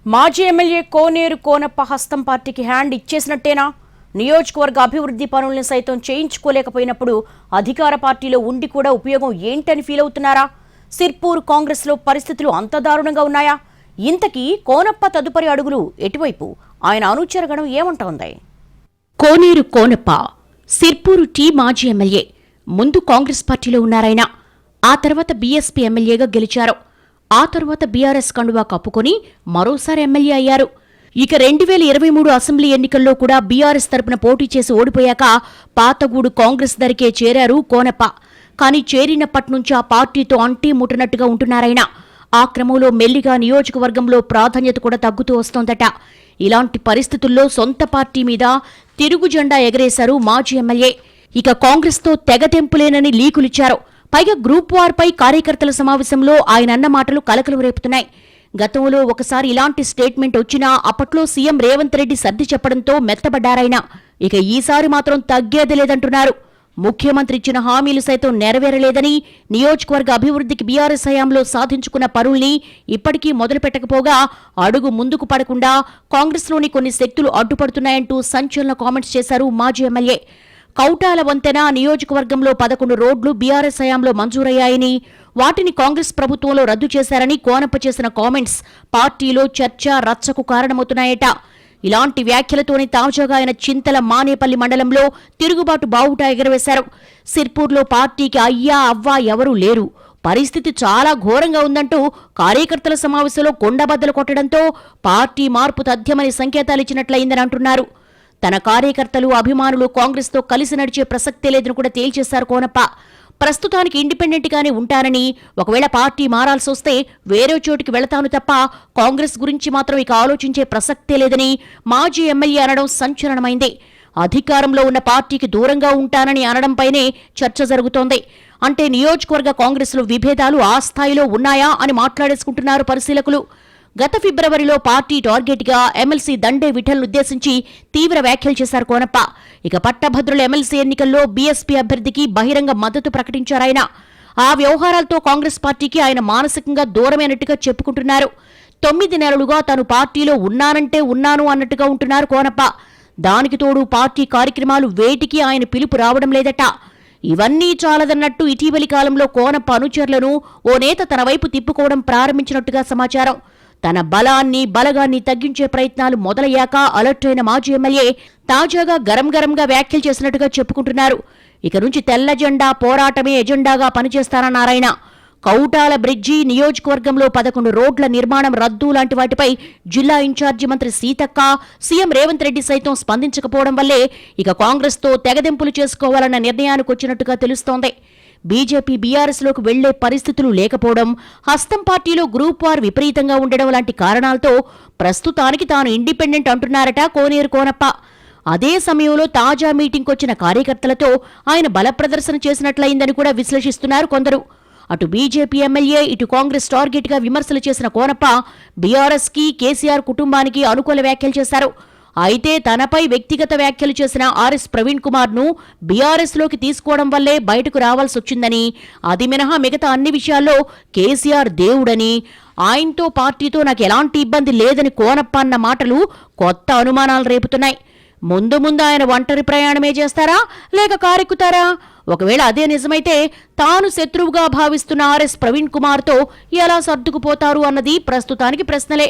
మాజీ ఎమ్మెల్యే కోనేరు కోనప్ప హస్తం పార్టీకి హ్యాండ్ ఇచ్చేసినట్టేనా? నియోజకవర్గ అభివృద్ధి పనుల్ని సైతం చేయించుకోలేకపోయినప్పుడు అధికార పార్టీలో ఉండి కూడా ఉపయోగం ఏంటని ఫీల్ అవుతున్నారా? సిర్పూర్ కాంగ్రెస్లో పరిస్థితులు అంత దారుణంగా ఉన్నాయా? ఇంతకీ కోనప్ప తదుపరి అడుగులు ఎటువైపు? ఆయన అనుచరగణం ఏమంటోంది? కోనేరు కోనప్ప సిర్పూరు టీ మాజీ ఎమ్మెల్యే. ముందు కాంగ్రెస్ పార్టీలో ఉన్నారాయన. ఆ తర్వాత బీఎస్పీ ఎమ్మెల్యేగా గెలిచారు. ఆ తర్వాత బీఆర్ఎస్ కండువా కప్పుకొని మరోసారి ఎమ్మెల్యే అయ్యారు. ఇక 2023 అసెంబ్లీ ఎన్నికల్లో కూడా బీఆర్ఎస్ తరపున పోటీ చేసి ఓడిపోయాక పాతగూడు కాంగ్రెస్ దరికే చేరారు కోనప్ప. కానీ చేరినప్పట్నుంచి ఆ పార్టీతో అంటీ ముట్టనట్టుగా ఉంటున్నారాయన. ఆ క్రమంలో మెల్లిగా నియోజకవర్గంలో ప్రాధాన్యత కూడా తగ్గుతూ వస్తోందట. ఇలాంటి పరిస్థితుల్లో సొంత పార్టీ మీద తిరుగు జెండా ఎగరేశారు మాజీ ఎమ్మెల్యే. ఇక కాంగ్రెస్తో తెగతెంపులేనని లీకులిచ్చారు. పైగా గ్రూప్ వార్పై కార్యకర్తల సమావేశంలో ఆయన అన్న మాటలు కలకలం రేపుతున్నాయి. గతంలో ఒకసారి ఇలాంటి స్టేట్మెంట్ వచ్చినా అప్పట్లో సీఎం రేవంత్ రెడ్డి సర్ది చెప్పడంతో మెత్తబడ్డారాయన. ఇక ఈసారి మాత్రం తగ్గేది లేదంటున్నారు. ముఖ్యమంత్రి ఇచ్చిన హామీలు సైతం నెరవేరలేదని, నియోజకవర్గ అభివృద్ధికి బీఆర్ఎస్ హయాంలో సాధించుకున్న పనుల్ని ఇప్పటికీ మొదలుపెట్టకపోగా అడుగు ముందుకు పడకుండా కాంగ్రెస్లోని కొన్ని శక్తులు అడ్డుపడుతున్నాయంటూ సంచలన కామెంట్స్ చేశారు మాజీ ఎమ్మెల్యే. కౌటాల వంతెన నియోజకవర్గంలో 11 రోడ్లు బీఆర్ఎస్ హయాంలో మంజూరయ్యాయని, వాటిని కాంగ్రెస్ ప్రభుత్వంలో రద్దు చేశారని కోనప్ప చేసిన కామెంట్స్ పార్టీలో చర్చ రచ్చకు కారణమవుతున్నాయట. ఇలాంటి వ్యాఖ్యలతోనే తాజాగా ఆయన చింతల మానేపల్లి మండలంలో తిరుగుబాటు బావుటా ఎగరవేశారు. సిర్పూర్లో పార్టీకి అయ్యా అవ్వా ఎవరూ లేరు, పరిస్థితి చాలా ఘోరంగా ఉందంటూ కార్యకర్తల సమావేశంలో కొండబద్దలు కొట్టడంతో పార్టీ మార్పు తథ్యమని సంకేతాలిచ్చినట్లయిందని అంటున్నారు. తన కార్యకర్తలు అభిమానులు కాంగ్రెస్తో కలిసి నడిచే ప్రసక్తే లేదని కూడా తేల్చేశారు కోనప్ప. ప్రస్తుతానికి ఇండిపెండెంట్ గానే ఉంటానని, ఒకవేళ పార్టీ మారాల్సి వస్తే వేరే చోటికి వెళతాను తప్ప కాంగ్రెస్ గురించి మాత్రం ఇక ఆలోచించే ప్రసక్తే లేదని మాజీ ఎమ్మెల్యే అనడం సంచలనమైంది. అధికారంలో ఉన్న పార్టీకి దూరంగా ఉంటానని అనడంపైనే చర్చ జరుగుతోంది. అంటే నియోజకవర్గ కాంగ్రెస్లో విభేదాలు ఆ స్థాయిలో ఉన్నాయా అని మాట్లాడేసుకుంటున్నారు పరిశీలకులు. గత ఫిబ్రవరిలో పార్టీ టార్గెట్గా ఎమ్మెల్సీ దండే విఠల్ను ఉద్దేశించి తీవ్ర వ్యాఖ్యలు చేశారు కోనప్ప. ఇక పట్టభద్రుల ఎమ్మెల్సీ ఎన్నికల్లో బీఎస్పీ అభ్యర్థికి బహిరంగ మద్దతు ప్రకటించారాయన. ఆ వ్యవహారాలతో కాంగ్రెస్ పార్టీకి ఆయన మానసికంగా దూరమైనట్టుగా చెప్పుకుంటున్నారు. 9 నెలలుగా తాను పార్టీలో ఉన్నానంటే ఉన్నాను అన్నట్టుగా ఉంటున్నారు కోనప్ప. దానికి తోడు పార్టీ కార్యక్రమాలు వేటికి ఆయన పిలుపు రావడం లేదట. ఇవన్నీ చాలదన్నట్టు ఇటీవలి కాలంలో కోనప్ప అనుచరులను ఓ నేత తన వైపు తిప్పుకోవడం ప్రారంభించినట్టుగా సమాచారం. తన బలగాన్ని తగ్గించే ప్రయత్నాలు మొదలయ్యాక అలర్ట్ అయిన మాజీ ఎమ్మెల్యే తాజాగా గరంగా వ్యాఖ్యలు చేసినట్టుగా చెప్పుకుంటున్నారు. ఇక నుంచి తెల్ల జెండా పోరాటమే ఎజెండాగా పనిచేస్తారన్నారాయన. కౌటాల బ్రిడ్జి, నియోజకవర్గంలో 11 రోడ్ల నిర్మాణం రద్దు లాంటి వాటిపై జిల్లా ఇన్ఛార్జి మంత్రి సీతక్క, సీఎం రేవంత్ రెడ్డి సైతం స్పందించకపోవడం వల్లే ఇక కాంగ్రెస్తో తెగదెంపులు చేసుకోవాలన్న నిర్ణయానికి వచ్చినట్టుగా తెలుస్తోంది. బీజేపీ బీఆర్ఎస్లోకి వెళ్లే పరిస్థితులు లేకపోవడం, హస్తం పార్టీలో గ్రూప్ వార్ విపరీతంగా ఉండడం లాంటి కారణాలతో ప్రస్తుతానికి తాను ఇండిపెండెంట్ అంటున్నారట కోనేరు కోనప్ప. అదే సమయంలో తాజా మీటింగ్కొచ్చిన కార్యకర్తలతో ఆయన బలప్రదర్శన చేసినట్లయిందని కూడా విశ్లేషిస్తున్నారు కొందరు. అటు బీజేపీ ఎమ్మెల్యే, ఇటు కాంగ్రెస్ టార్గెట్గా విమర్శలు చేసిన కోనప్ప బీఆర్ఎస్కి, కేసీఆర్ కుటుంబానికి అనుకూల వ్యాఖ్యలు చేశారు. అయితే తనపై వ్యక్తిగత వ్యాఖ్యలు చేసిన ఆర్ఎస్ ప్రవీణ్ కుమార్ను బీఆర్ఎస్లోకి తీసుకోవడం వల్లే బయటకు రావాల్సొచ్చిందని, అది మినహా మిగతా అన్ని విషయాల్లో కేసీఆర్ దేవుడని, ఆయనతో పార్టీతో నాకు ఎలాంటి ఇబ్బంది లేదని కోనప్ప అన్న మాటలు కొత్త అనుమానాలు రేపుతున్నాయి. ముందు ఆయన ఒంటరి ప్రయాణమే చేస్తారా లేక కారెక్కుతారా? ఒకవేళ అదే నిజమైతే తాను శత్రువుగా భావిస్తున్న ఆర్ఎస్ ప్రవీణ్ కుమార్తో ఎలా సర్దుకుపోతారు అన్నది ప్రస్తుతానికి ప్రశ్నలే.